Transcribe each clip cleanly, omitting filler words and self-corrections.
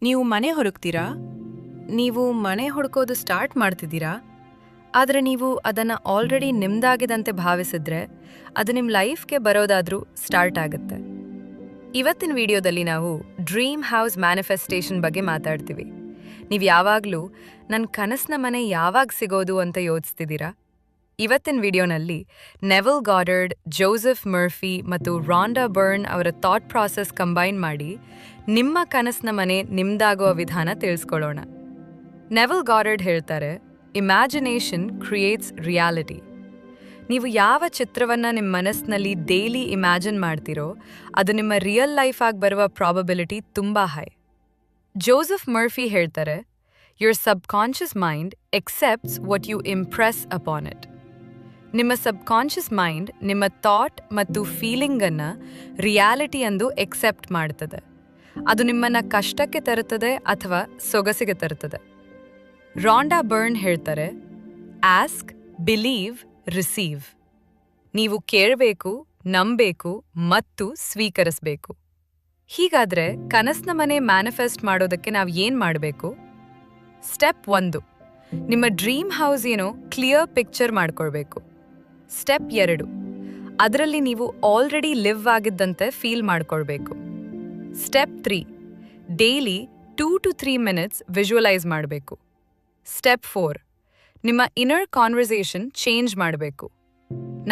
ನೀವು ಮನೆ ಹುಡುಕ್ತೀರಾ? ನೀವು ಮನೆ ಹುಡುಕೋದು ಸ್ಟಾರ್ಟ್ ಮಾಡ್ತಿದ್ದೀರಾ? ಆದರೆ ನೀವು ಅದನ್ನು ಆಲ್ರೆಡಿ ನಿಮ್ದಾಗಿದಂತೆ ಭಾವಿಸಿದ್ರೆ ಅದು ನಿಮ್ಮ ಲೈಫ್ಗೆ ಬರೋದಾದ್ರೂ ಸ್ಟಾರ್ಟ್ ಆಗುತ್ತೆ. ಇವತ್ತಿನ ವಿಡಿಯೋದಲ್ಲಿ ನಾವು ಡ್ರೀಮ್ ಹೌಸ್ ಮ್ಯಾನಿಫೆಸ್ಟೇಷನ್ ಬಗ್ಗೆ ಮಾತಾಡ್ತೀವಿ. ನೀವು ಯಾವಾಗಲೂ ನನ್ನ ಕನಸಿನ ಮನೆ ಯಾವಾಗ ಸಿಗೋದು ಅಂತ ಯೋಚಿಸ್ತಿದ್ದೀರಾ? ಇವತ್ತಿನ ವಿಡಿಯೋನಲ್ಲಿ ನೆವಿಲ್ ಗಾಡರ್ಡ್, ಜೋಸೆಫ್ ಮರ್ಫಿ ಮತ್ತು ರಾಂಡಾ ಬರ್ನ್ ಅವರ ಥಾಟ್ ಪ್ರಾಸೆಸ್ ಕಂಬೈನ್ ಮಾಡಿ ನಿಮ್ಮ ಕನಸಿನ ಮನೆ ನಿಮ್ದಾಗುವ ವಿಧಾನ ತಿಳಿಸ್ಕೊಳ್ಳೋಣ. ನೆವಿಲ್ ಗಾಡರ್ಡ್ ಹೇಳ್ತಾರೆ, ಇಮ್ಯಾಜಿನೇಷನ್ ಕ್ರಿಯೇಟ್ಸ್ ರಿಯಾಲಿಟಿ. ನೀವು ಯಾವ ಚಿತ್ರವನ್ನು ನಿಮ್ಮ ಮನಸ್ಸಿನಲ್ಲಿ ಡೈಲಿ ಇಮ್ಯಾಜಿನ್ ಮಾಡ್ತೀರೋ ಅದು ನಿಮ್ಮ ರಿಯಲ್ ಲೈಫ್ ಆಗಿ ಬರುವ ಪ್ರಾಬಬಿಲಿಟಿ ತುಂಬ ಹೈ. ಜೋಸೆಫ್ ಮರ್ಫಿ ಹೇಳ್ತಾರೆ, your subconscious mind accepts what you impress upon it. ನಿಮ್ಮ ಸಬ್ಕಾನ್ಷಿಯಸ್ ಮೈಂಡ್ ನಿಮ್ಮ ಥಾಟ್ ಮತ್ತು ಫೀಲಿಂಗನ್ನು ರಿಯಾಲಿಟಿ ಎಂದು ಎಕ್ಸೆಪ್ಟ್ ಮಾಡ್ತದೆ. ಅದು ನಿಮ್ಮನ್ನು ಕಷ್ಟಕ್ಕೆ ತರುತ್ತದೆ ಅಥವಾ ಸೊಗಸಿಗೆ ತರುತ್ತದೆ. ರಾಂಡಾ ಬರ್ನ್ ಹೇಳ್ತಾರೆ, ಆಸ್ಕ್, ಬಿಲೀವ್, ರಿಸೀವ್. ನೀವು ಕೇಳಬೇಕು, ನಂಬಬೇಕು ಮತ್ತು ಸ್ವೀಕರಿಸಬೇಕು. ಹೀಗಾದ್ರೆ ಕನಸಿನ ಮನೆ ಮ್ಯಾನಿಫೆಸ್ಟ್ ಮಾಡೋದಕ್ಕೆ ನಾವು ಏನು ಮಾಡಬೇಕು? ಸ್ಟೆಪ್ 1, ನಿಮ್ಮ ಡ್ರೀಮ್ ಹೌಸ್ ಏನೋ ಕ್ಲಿಯರ್ ಪಿಕ್ಚರ್ ಮಾಡ್ಕೊಳ್ಬೇಕು. ಸ್ಟೆಪ್ 2, ಅದರಲ್ಲಿ ನೀವು ಆಲ್ರೆಡಿ ಲಿವ್ ಆಗಿದ್ದಂತೆ ಫೀಲ್ ಮಾಡ್ಕೊಳ್ಬೇಕು. Step 3, daily 2 to 3 minutes visualise ಮಾಡಬೇಕು. ಸ್ಟೆಪ್ 4, ನಿಮ್ಮ ಇನ್ನರ್ ಕಾನ್ವರ್ಸೇಷನ್ ಚೇಂಜ್ ಮಾಡಬೇಕು.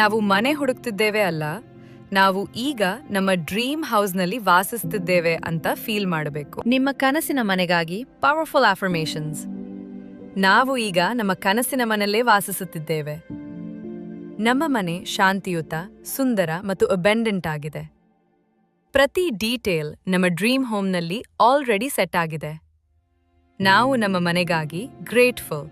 ನಾವು ಮನೆ ಹುಡುಕ್ತಿದ್ದೇವೆ ಅಲ್ಲ, ನಾವು ಈಗ ನಮ್ಮ ಡ್ರೀಮ್ ಹೌಸ್ನಲ್ಲಿ ವಾಸಿಸ್ತಿದ್ದೇವೆ ಅಂತ ಫೀಲ್ ಮಾಡಬೇಕು. ನಿಮ್ಮ ಕನಸಿನ ಮನೆಗಾಗಿ ಪವರ್ಫುಲ್ ಅಫರ್ಮೇಷನ್ಸ್. ನಾವು ಈಗ ನಮ್ಮ ಕನಸಿನ ಮನೆಯಲ್ಲೇ ವಾಸಿಸುತ್ತಿದ್ದೇವೆ. ನಮ್ಮ ಮನೆ ಶಾಂತಿಯುತ, ಸುಂದರ ಮತ್ತು ಅಬೆಂಡೆಂಟ್ ಆಗಿದೆ. ಪ್ರತಿ ಡೀಟೇಲ್ ನಮ್ಮ ಡ್ರೀಮ್ ಹೋಮ್ನಲ್ಲಿ ಆಲ್ರೆಡಿ ಸೆಟ್ ಆಗಿದೆ. ನಾವು ನಮ್ಮ ಮನೆಗಾಗಿ ಗ್ರೇಟ್ಫುಲ್.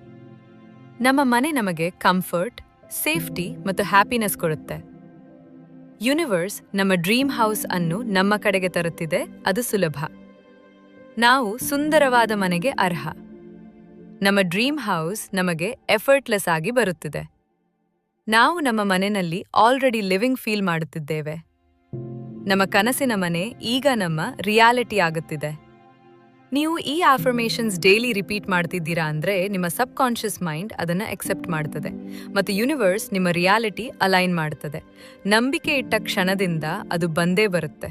ನಮ್ಮ ಮನೆ ನಮಗೆ ಕಂಫರ್ಟ್, ಸೇಫ್ಟಿ ಮತ್ತು ಹ್ಯಾಪಿನೆಸ್ ಕೊಡುತ್ತೆ. ಯೂನಿವರ್ಸ್ ನಮ್ಮ ಡ್ರೀಮ್ ಹೌಸ್ ಅನ್ನು ನಮ್ಮ ಕಡೆಗೆ ತರುತ್ತಿದೆ, ಅದು ಸುಲಭ. ನಾವು ಸುಂದರವಾದ ಮನೆಗೆ ಅರ್ಹ. ನಮ್ಮ ಡ್ರೀಮ್ ಹೌಸ್ ನಮಗೆ ಎಫರ್ಟ್ಲೆಸ್ ಆಗಿ ಬರುತ್ತಿದೆ. ನಾವು ನಮ್ಮ ಮನೆಯಲ್ಲಿ ಆಲ್ರೆಡಿ ಲಿವಿಂಗ್ ಫೀಲ್ ಮಾಡುತ್ತಿದ್ದೇವೆ. ನಮ್ಮ ಕನಸಿನ ಮನೆ ಈಗ ನಮ್ಮ ರಿಯಾಲಿಟಿ ಆಗುತ್ತಿದೆ. ನೀವು ಈ ಅಫರ್ಮೇಷನ್ಸ್ ಡೈಲಿ ರಿಪೀಟ್ ಮಾಡ್ತಿದ್ದೀರಾ ಅಂದ್ರೆ ನಿಮ್ಮ ಸಬ್ ಕಾನ್ಷಿಯಸ್ ಮೈಂಡ್ ಅದನ್ನು ಎಕ್ಸೆಪ್ಟ್ ಮಾಡ್ತದೆ ಮತ್ತು ಯೂನಿವರ್ಸ್ ನಿಮ್ಮ ರಿಯಾಲಿಟಿ ಅಲೈನ್ ಮಾಡ್ತದೆ. ನಂಬಿಕೆ ಇಟ್ಟ ಕ್ಷಣದಿಂದ ಅದು ಬಂದೇ ಬರುತ್ತೆ.